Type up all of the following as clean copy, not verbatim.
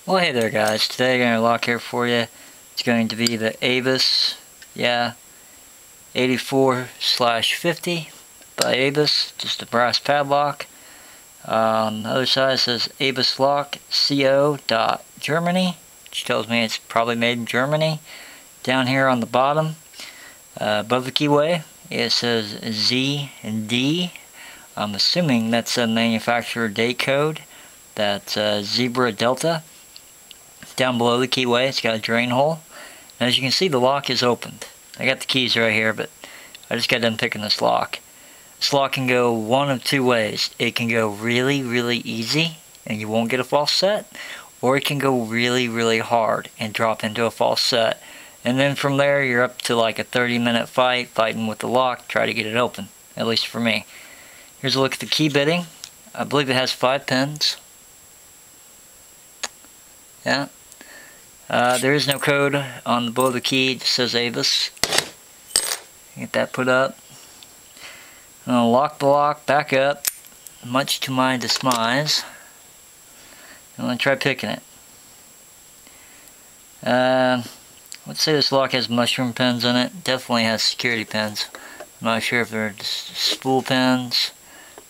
Well, hey there guys, today I'm going to lock here for you. It's going to be the ABUS, 84/50 by ABUS, just a brass padlock. On the other side it says ABUS lock co.Germany, which tells me it's probably made in Germany. Down here on the bottom, above the keyway, it says Z and D. I'm assuming that's a manufacturer date code. That's Zebra Delta. Down below the keyway, it's got a drain hole. And as you can see, the lock is opened. I got the keys right here, but I just got done picking this lock. This lock can go one of two ways. It can go really, really easy, and you won't get a false set. Or it can go really, really hard and drop into a false set. And then from there, you're up to like a 30-minute fighting with the lock, try to get it open. At least for me. Here's a look at the key bitting. I believe it has 5 pins. Yeah. There is no code on the below the key. It just says ABUS. Get that put up. I'm going to lock the lock back up, much to my demise. I'm going to try picking it. Let's say this lock has mushroom pins in it. Definitely has security pins. I'm not sure if they're spool pins,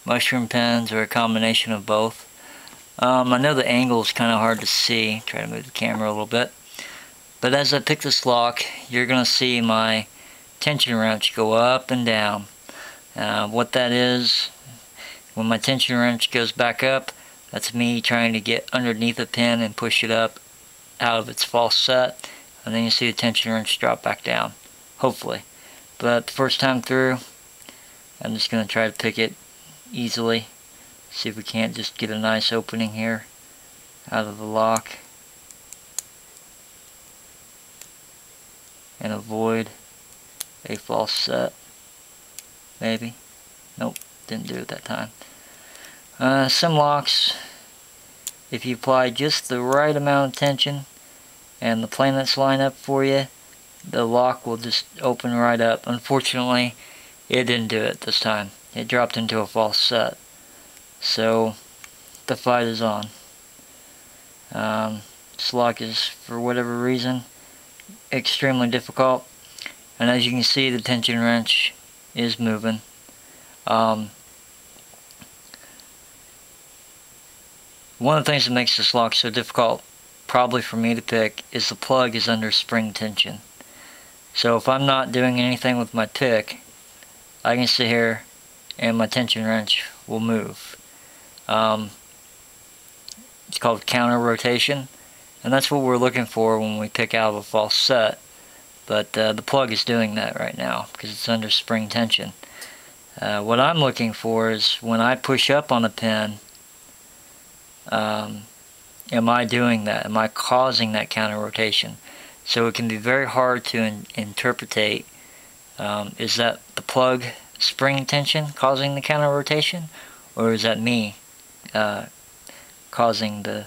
mushroom pins, or a combination of both. I know the angle is kind of hard to see. Try to move the camera a little bit. But as I pick this lock, you're going to see my tension wrench go up and down. What that is, when my tension wrench goes back up, that's me trying to get underneath the pin and push it up out of its false set. And then you see the tension wrench drop back down. Hopefully. But the first time through, I'm just going to try to pick it easily. See if we can't just get a nice opening here out of the lock and avoid a false set. Maybe. Nope, didn't do it that time. Some locks, if you apply just the right amount of tension and the planets line up for you, the lock will just open right up. Unfortunately, it didn't do it this time. It dropped into a false set. So, the fight is on. This lock is, for whatever reason, extremely difficult. And as you can see, the tension wrench is moving. One of the things that makes this lock so difficult, probably for me to pick, is the plug is under spring tension. So if I'm not doing anything with my pick, I can sit here and my tension wrench will move. It's called counter rotation, and that's what we're looking for when we pick out of a false set. But the plug is doing that right now because it's under spring tension. What I'm looking for is when I push up on a pin, am I doing that? Am I causing that counter rotation? So it can be very hard to interpretate. Is that the plug spring tension causing the counter rotation, or is that me causing the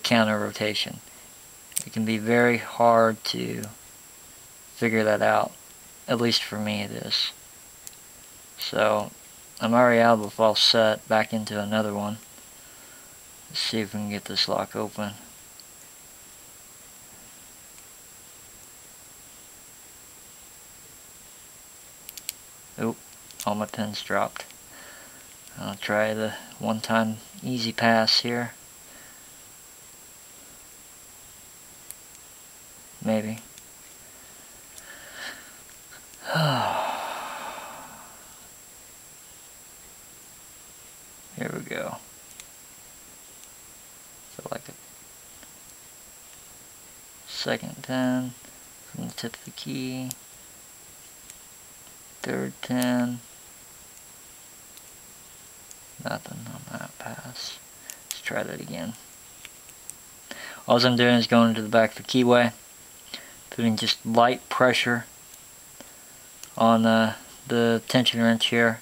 counter rotation? It can be very hard to figure that out. At least for me it is. So I'm already out of a false set, back into another one. Let's see if we can get this lock open. Oop, all my pins dropped. I'll try the one-time easy pass here. Maybe. Here we go. So like a second pin from the tip of the key. Third pin. Nothing on that pass. Let's try that again. All I'm doing is going to the back of the keyway, putting just light pressure on the tension wrench here,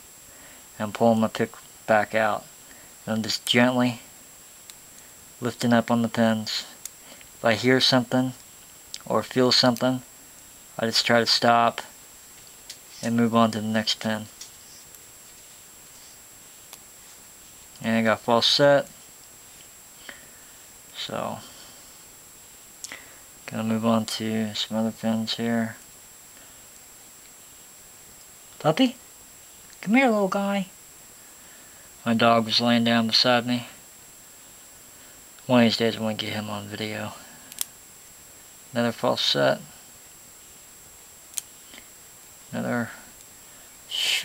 and pulling my pick back out. And I'm just gently lifting up on the pins. If I hear something or feel something, I just try to stop and move on to the next pin. And I got false set. So Gonna move on to some other pins here. Puppy? Come here, little guy. My dog was laying down beside me. One of these days I want to get him on video. Another false set. Another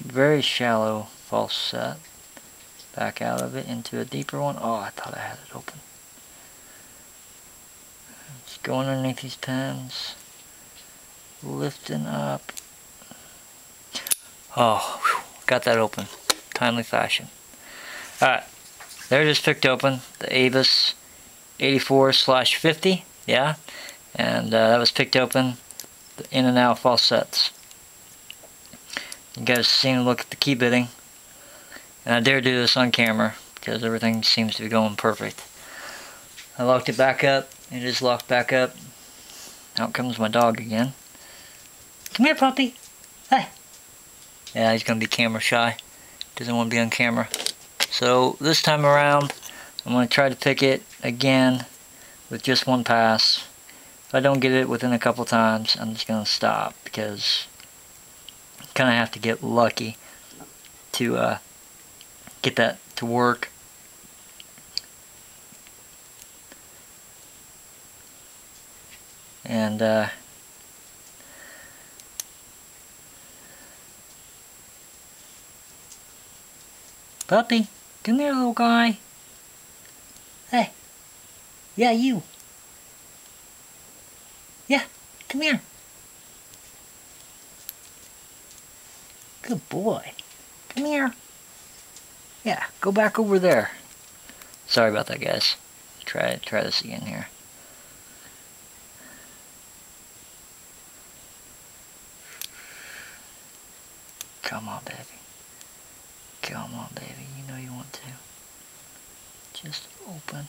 very shallow false set. Back out of it into a deeper one. Oh, I thought I had it open. Just going underneath these pins. Lifting up. Oh, whew, got that open. Timely fashion. Alright, there it is picked open. The ABUS 84/50, yeah. And that was picked open. The in and out false sets. You guys seem to look at the key bitting. And I dare do this on camera because everything seems to be going perfect. I locked it back up. It is locked back up. Out comes my dog again. Come here, puppy. Hey. Yeah, he's going to be camera shy. Doesn't want to be on camera. So this time around, I'm going to try to pick it again with just one pass. If I don't get it within a couple times, I'm just going to stop because I kind of have to get lucky to get that to work. And puppy, come here, little guy. Hey. Yeah, you. Yeah, come here. Good boy. Come here. Yeah, go back over there. Sorry about that, guys. Try this again here. Come on, baby. Come on, baby. You know you want to. Just open.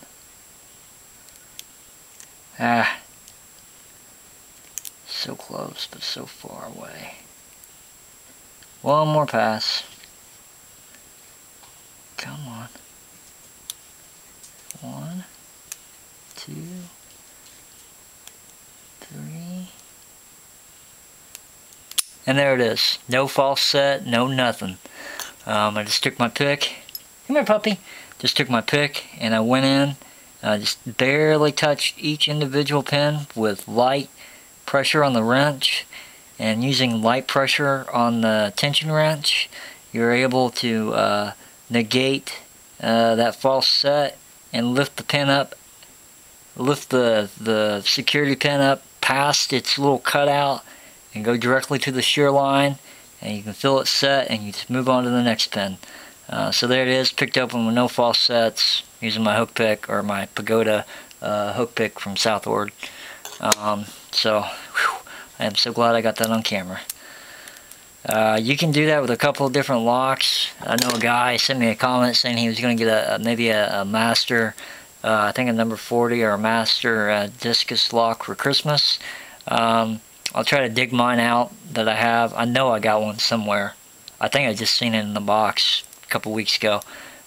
Ah. So close, but so far away. One more pass. Come on. 1, 2, 3. And there it is. No false set, no nothing. I just took my pick. Come here, puppy. Just took my pick and I went in. Just barely touched each individual pin with light pressure on the wrench. And using light pressure on the tension wrench, you're able to negate that false set and lift the pin up, lift the security pin up past its little cutout and go directly to the shear line, and you can feel it set and you just move on to the next pin. So there it is, picked open with no false sets using my hook pick or my Pagoda hook pick from Southward. So whew, I am so glad I got that on camera. You can do that with a couple of different locks. I know a guy sent me a comment saying he was going to get maybe a master, I think a number 40 or a master discus lock for Christmas. I'll try to dig mine out that I have. I know I got one somewhere. I think I just seen it in the box a couple weeks ago.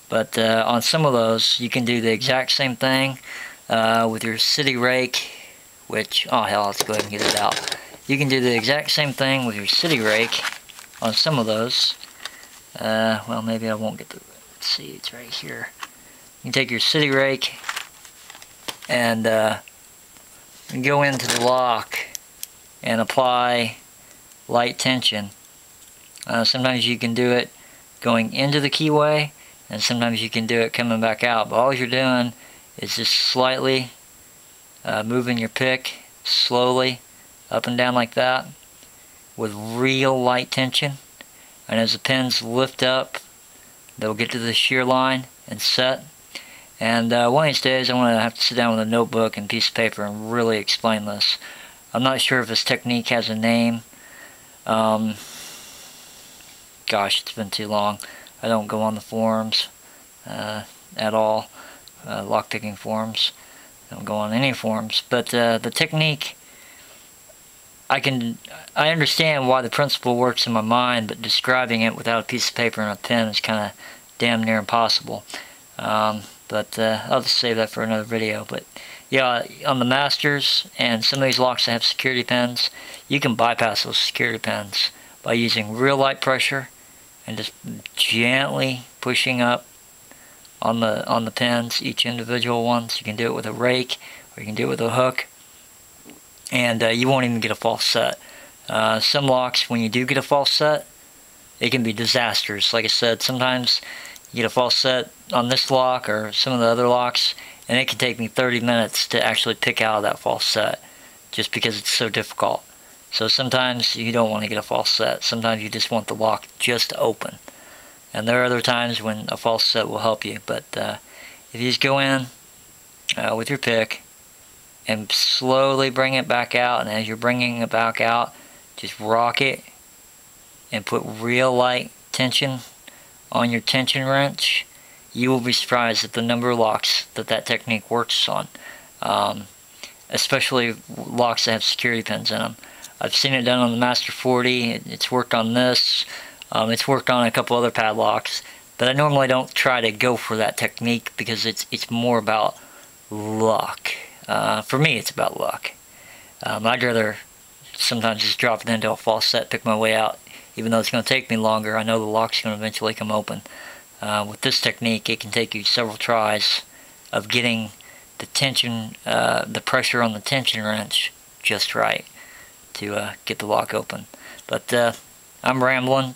But on some of those, you can do the exact same thing with your city rake, which, oh hell, let's go ahead and get it out. You can do the exact same thing with your city rake on some of those. Well, maybe I won't get the, let's see, it's right here. You can take your city rake and go into the lock and apply light tension. Sometimes you can do it going into the keyway, and sometimes you can do it coming back out. But all you're doing is just slightly moving your pick slowly up and down like that with real light tension. And as the pins lift up, they'll get to the shear line and set. And one of these days I'm going to have to sit down with a notebook and piece of paper and really explain this. I'm not sure if this technique has a name. Gosh, it's been too long. I don't go on the forums at all, lockpicking forums. I don't go on any forums. But the technique, I understand why the principle works in my mind, but describing it without a piece of paper and a pen is kind of damn near impossible. But I'll just save that for another video. But yeah, on the Masters and some of these locks that have security pins, you can bypass those security pins by using real light pressure and just gently pushing up on the pins, each individual ones. You can do it with a rake, or you can do it with a hook, and you won't even get a false set. Some locks, when you do get a false set, it can be disastrous. Like I said, sometimes you get a false set on this lock or some of the other locks, and it can take me 30 minutes to actually pick out of that false set, just because it's so difficult. So sometimes you don't want to get a false set. Sometimes you just want the lock just to open. And there are other times when a false set will help you. But if you just go in with your pick and slowly bring it back out, and as you're bringing it back out, just rock it and put real light tension on your tension wrench, you will be surprised at the number of locks that technique works on. Especially locks that have security pins in them. I've seen it done on the Master 40. It's worked on this. It's worked on a couple other padlocks. But I normally don't try to go for that technique because it's more about luck. For me, it's about luck. I'd rather sometimes just drop it into a false set, pick my way out. Even though it's going to take me longer, I know the lock's going to eventually come open. With this technique, it can take you several tries of getting the tension, the pressure on the tension wrench just right to get the lock open. But I'm rambling,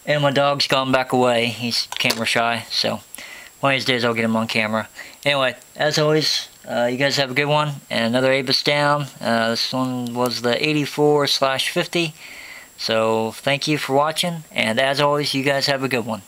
and my dog's gone back away. He's camera shy, so one of these days I'll get him on camera. Anyway, as always, you guys have a good one, and another ABUS down. This one was the 84/50. So thank you for watching, and as always, you guys have a good one.